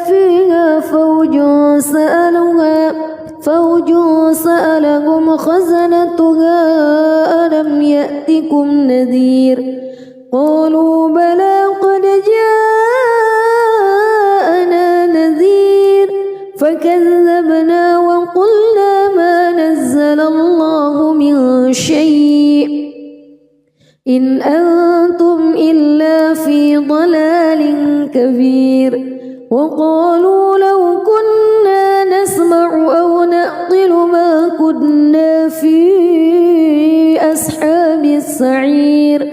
فيها فوج سألهم خزنتها ألم يأتكم نذير قالوا بلى قد جاءنا نذير فكذبنا وقلنا ما نزل الله من شيء إن أنتم إلا في ضلال كبير وقالوا لو كنا نسمع أو نعقل ما كنا في أصحاب السعير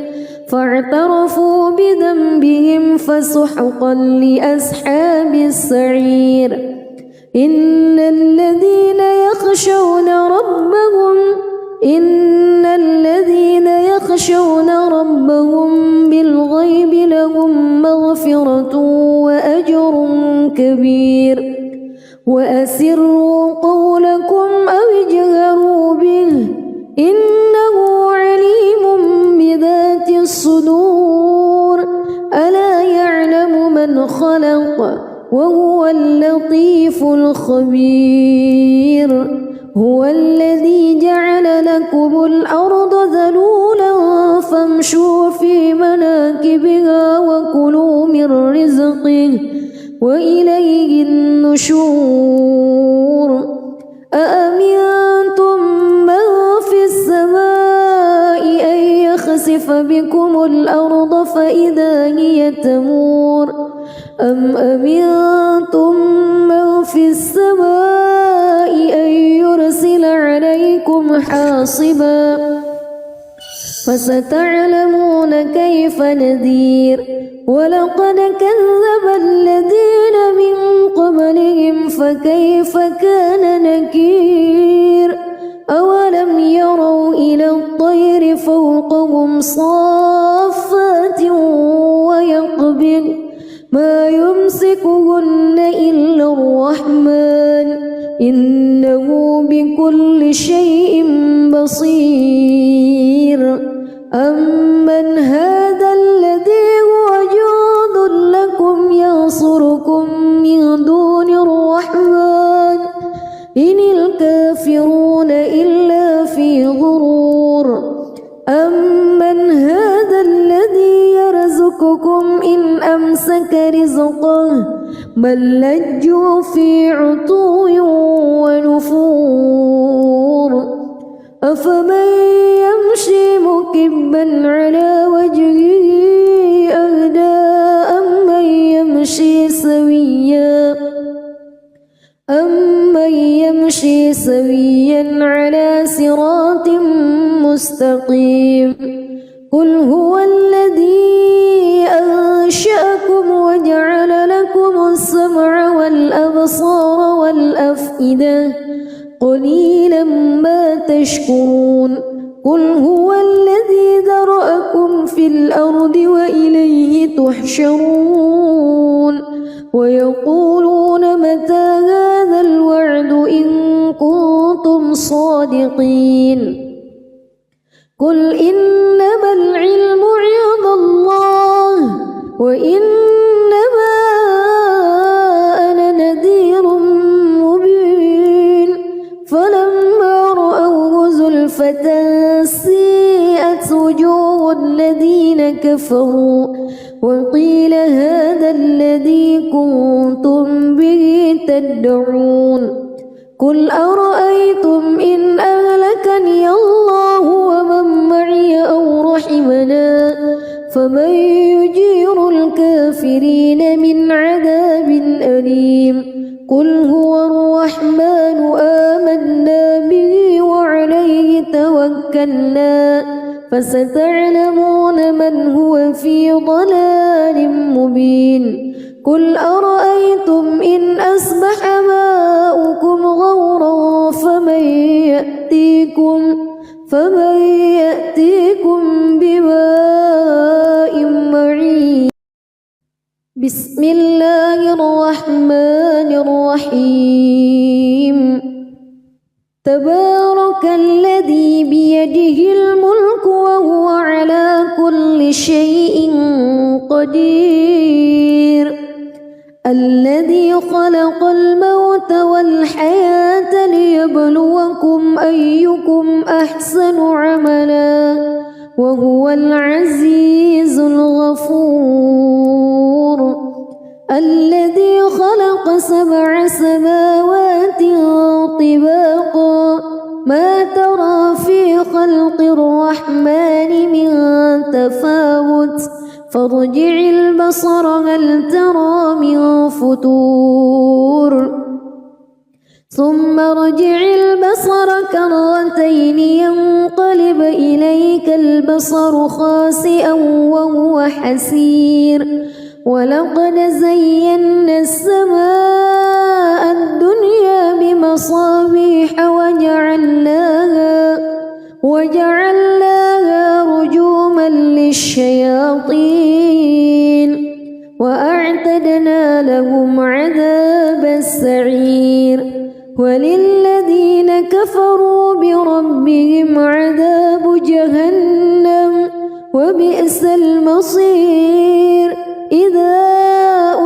فاعترفوا بذنبهم فسحقا لأصحاب السعير إن الذين يخشون ربهم بالغيب لهم مغفرة وأجر كبير وأسروا قولكم أو اجهروا به إنه عليم بذات الصدور ألا يعلم من خلق وهو اللطيف الخبير هو الذي جعل لكم الأرض ذلولا فامشوا في مناكبها وكلوا من رزقه وإليه النشور أأمنتم من في السماء أن يخسف بكم الأرض فإذا هي تمور أم أمنتم من في السماء أن يرسل عليكم حاصبا فستعلمون كيف نذير ولقد كذب الذين من قبلهم فكيف كان نكير أولم يروا إلى الطير فوقهم صافات ويقبض ما يمسكهن إلا الرحمن إنه بكل شيء بصير أمن هذا الذي هو جند لكم ينصركم من دون الرحمن إن الكافرون إلا في غرور أمن هذا الذي يرزقكم إن أمسك رزقه بل لجوا في عتو ونفور أفمن يمشي مكبا على وجهه أهدى أمن يمشي سويا على صراط مستقيم قل هو الذي أنشأكم وجعل لكم السمع والأبصار والأفئدة قليلا ما تشكرون قل هو الذي ذرأكم في الأرض وإليه تحشرون ويقولون متى هذا الوعد إن كنتم صادقين قل إنما العلم عند الله وإنما أنا نذير مبين فلما رأوه زلفة سيئت وجوه الذين كفروا وقيل هذا الذي كنتم به تدعون قل أرأيتم إن أهلكني الله ومن معي أو رحمنا فمن يجير الكافرين من عذاب أليم قل هو الرحمن آمنا به وعليه توكلنا فستعلمون من هو في ضلال مبين قل أرأيتم إن أصبح ماؤكم غورا فمن فمن يأتيكم بماء معين بسم الله الرحمن الرحيم تبارك الذي بيده الملك وهو على كل شيء قدير الذي خلق الموت والحياة ليبلوكم أيكم أحسن عملا وهو العزيز الغفور الذي خلق 7 سماوات طباقا ما ترى في خلق الرحمن من تفاوت فارجع البصر هل ترى من فتور ثم ارجع البصر كرتين ينقلب إليك البصر خاسئا وهو حسير ولقد زينا السماء الدنيا بمصابيح وجعلناها رجوما للشياطين وأعتدنا لهم عذاب السعير وللذين كفروا بربهم عذاب جهنم وبئس المصير إذا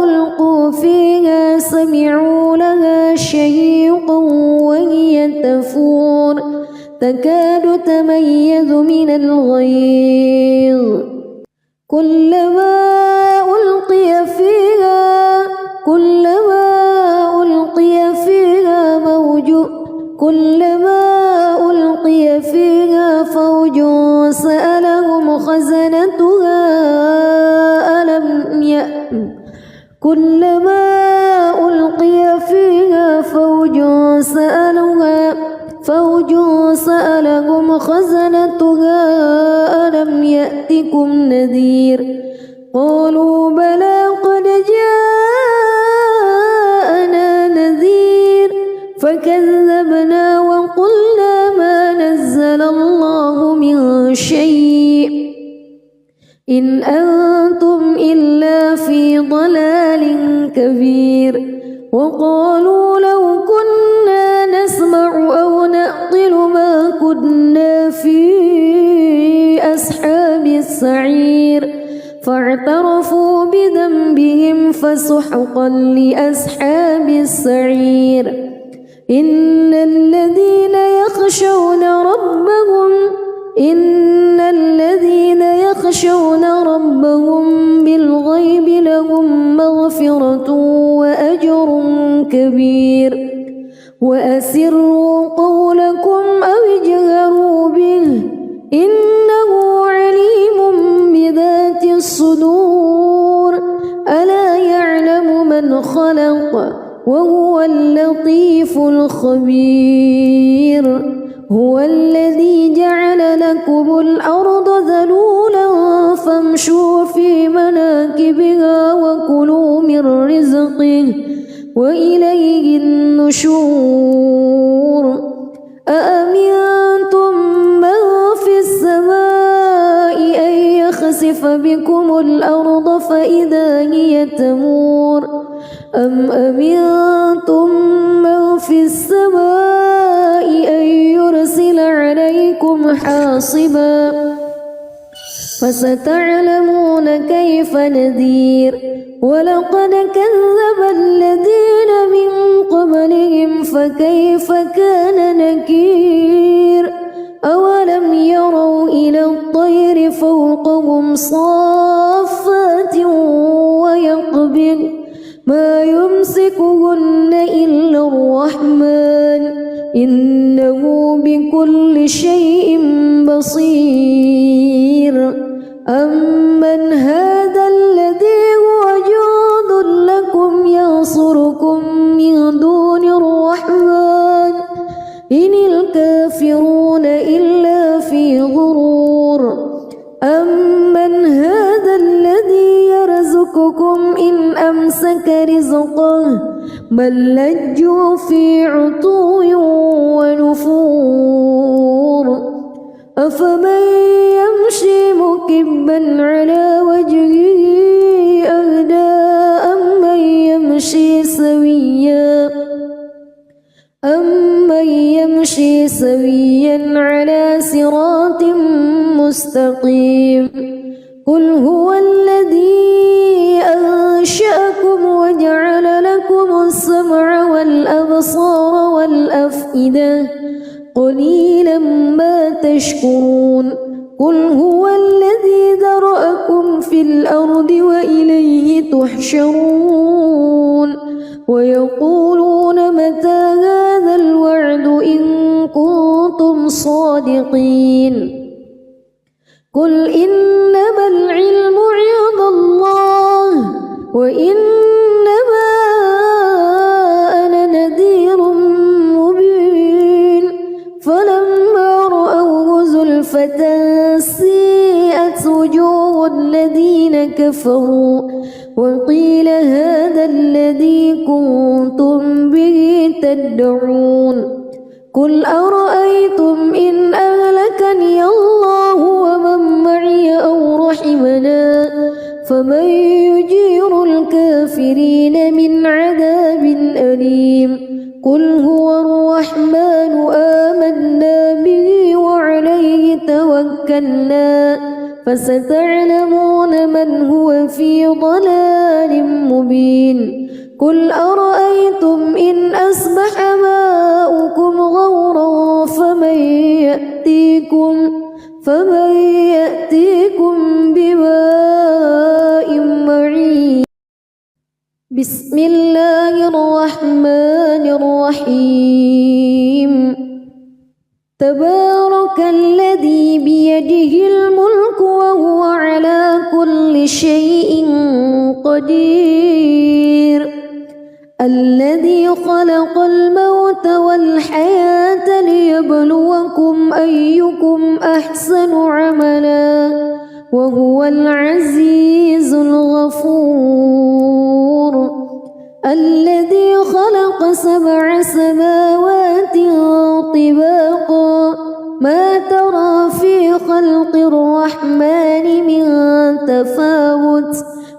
ألقوا فيها سمعوا لها شهيقا وهي تفور تكاد تميز من الغيظ كلما ألقي فيها فوج سألهم خزنتها ألم يأتكم نذير قالوا بلى قد جاءنا نذير فكذبنا وقلنا ما نزل الله من شيء إن أنتم إلا في ضلال كبير وقالوا لو كنا نسمع أو نعقل ما كنا في أصحاب السعير فاعترفوا بذنبهم فسحقا لأصحاب السعير إن الذين يخشون ربهم بالغيب لهم مغفرة وأجر كبير وأسروا قولكم أو اجهروا به إنه عليم بذات الصدور ألا يعلم من خلق وهو اللطيف الخبير هو الذي جعل لكم الأرض ذلولا فامشوا في مناكبها وكلوا من رزقه وإليه النشور أأمنتم من في السماء أن يخسف بكم الأرض فإذا هي تمور أم أمنتم من في السماء أن يرسل عليكم حاصبا فستعلمون كيف نذير ولقد كذب الذين من قبلهم فكيف كان نكير أولم يروا إلى الطير فوقهم صافات ويقبض ما يمسكهن إلا الرحمن إنه بكل شيء بصير أمن هذا الذي هو جند لكم ينصركم من دون الرحمن إن الكافرون إلا في غرور أمن هذا الذي يرزقكم إن أمسك رزقه بل لجوا في عتو ونفور أفمن يمشي مكبا على وجهه أهدى أمن يمشي سويا على صراط مستقيم قل هو الذي أنشأكم وجعل لكم السمع والأبصار والأفئدة قليلا ما تشكرون قل هو الذي ذرأكم في الأرض وإليه تحشرون ويقولون متى هذا الوعد إن كنتم صادقين قل إنما العلم عند الله وإنما أنا نذير مبين فلما رأوه زلفة سيئت وجوه الذين كفروا وقيل هذا الذي كنتم به تدعون قل أرأيتم إن أهلكني الله ومن معي أو رحمنا فمن يجير الكافرين من عذاب أليم قل هو الرحمن آمنا به وعليه توكلنا فستعلمون من هو في ضلال مبين قل أرأيتم إن أصبح ماؤكم غورا فمن يأتيكم بماء معين بسم الله الرحمن الرحيم تبارك الذي بيده الملك وهو على كل شيء قدير الذي خلق الموت والحياة ليبلوكم أيكم أحسن عملا وهو العزيز الغفور الذي خلق 7 سماوات طباقا ما ترى في خلق الرحمن من تفاوت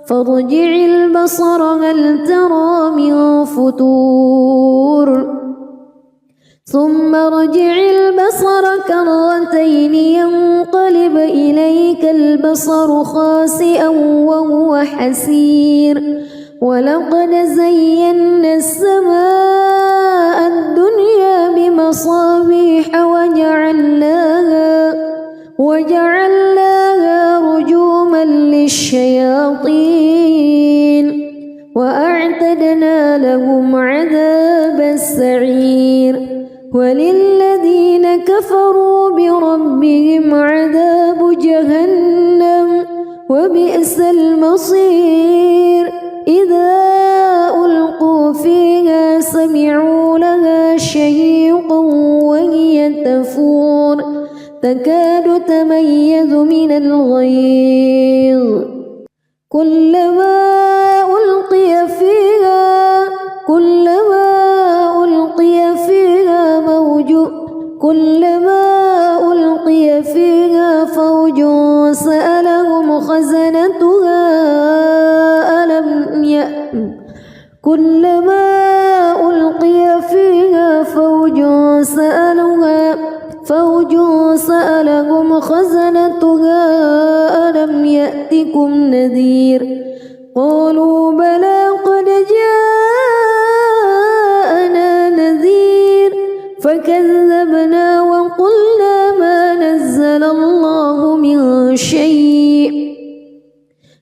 فارجع البصر هل ترى من فتور ثم ارجع البصر كرتين ينقلب إليك البصر خاسئا وهو حسير ولقد زينا السماء الدنيا بمصابيح وجعلناها رجوما للشياطين وأعتدنا لهم عذاب السعير وللذين كفروا بربهم عذاب جهنم وبئس المصير إذا ألقوا فيها سمعوا لها شهيقا وهي تفور تكاد تميز من الغيظ كلما ألقي فيها فوج سألهم خزنتها ألم يأتكم نذير قالوا بلى قد جاءنا نذير فكذبنا وقلنا ما نزل الله من شيء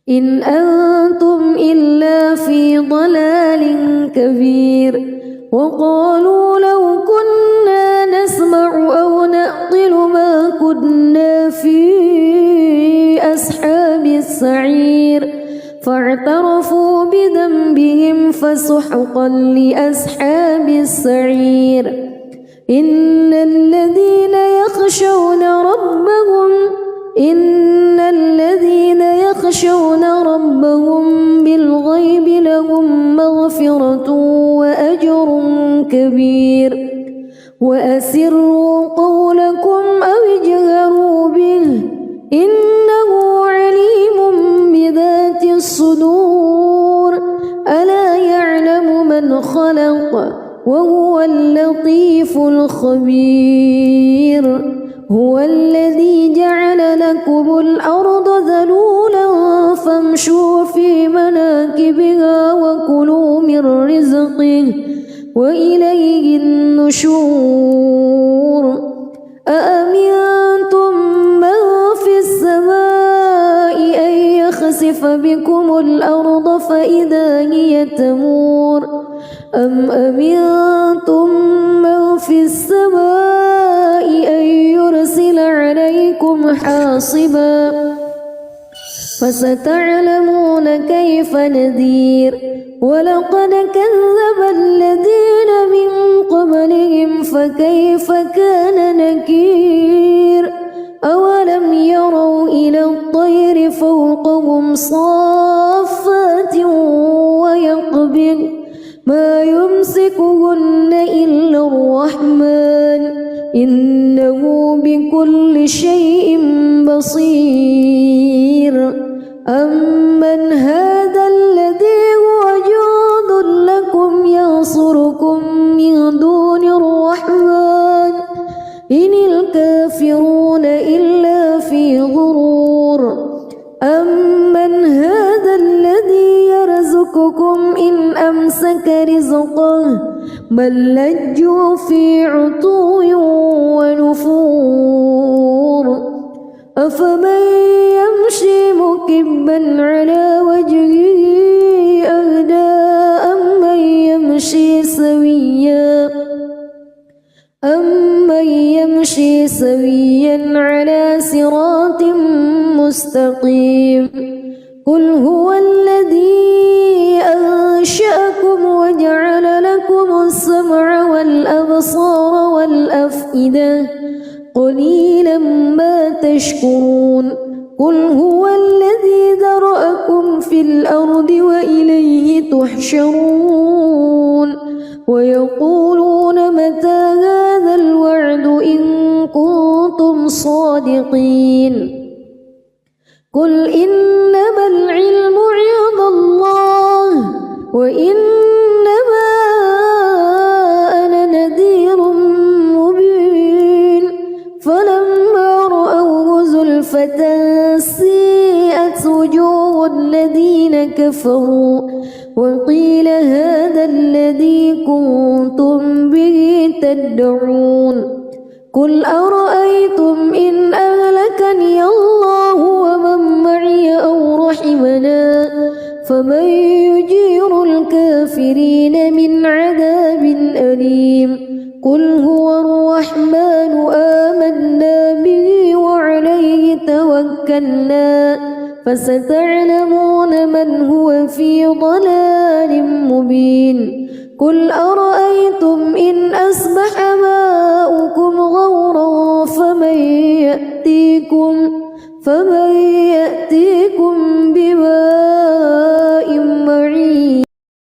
إن أنتم إلا في ضلال كبير وقالوا لو كنا نسمع أو نعقل ما كنا في أصحاب السعير فاعترفوا بذنبهم فسحقا لأصحاب السعير إن الذين يخشون ربهم بالغيب لهم مغفرة وأجر كبير وأسروا قولكم أو اجهروا الذي جعل لكم الأرض ذلولا فامشوا في مناكبها وكلوا من رزقه وإليه النشور أأمنتم من في السماء أن يخسف بكم الأرض فإذا هي تمور أم أمنتم من في السماء أن يرسل عليكم حاصبا فستعلمون كيف نذير ولقد كذب الذين من قبلهم فكيف كان نكير أولم يروا إلى الطير فوقهم صافات ويقبض ما يمسكهن إلا الرحمن إنه بكل شيء بصير أمن هذا الذي هو جند لكم ينصركم من دون الرحمن إن الكافرون إلا في غرور أمن هذا الذي يرزقكم إن أمسك رزقه بل لجوا في عتو ونفور أفمن يمشي مكبا على وجهه أهدى أمن يمشي سويا على صراط مستقيم قل هو الذي أنشأكم وجعل لكم السمع والأبصار والأفئدة قليلا ما تشكرون قل هو الذي ذرأكم في الأرض وإليه تحشرون ويقولون متى هذا الوعد إن كنتم صادقين قل إنما العلم عند الله وإنما أنا نذير مبين فلما رأوه زلفة سيئت وجوه الذين كفروا وقيل هذا الذي كنتم به تدعون قل أرأيتم إن أهلكني الله ومن معي أو رحمنا فمن يجير الكافرين من عذاب أليم قل هو الرحمن آمنا به وعليه توكلنا فستعلمون من هو في ضلال مبين قل أرأيتم إن أصبح ماؤكم غورا فمن يأتيكم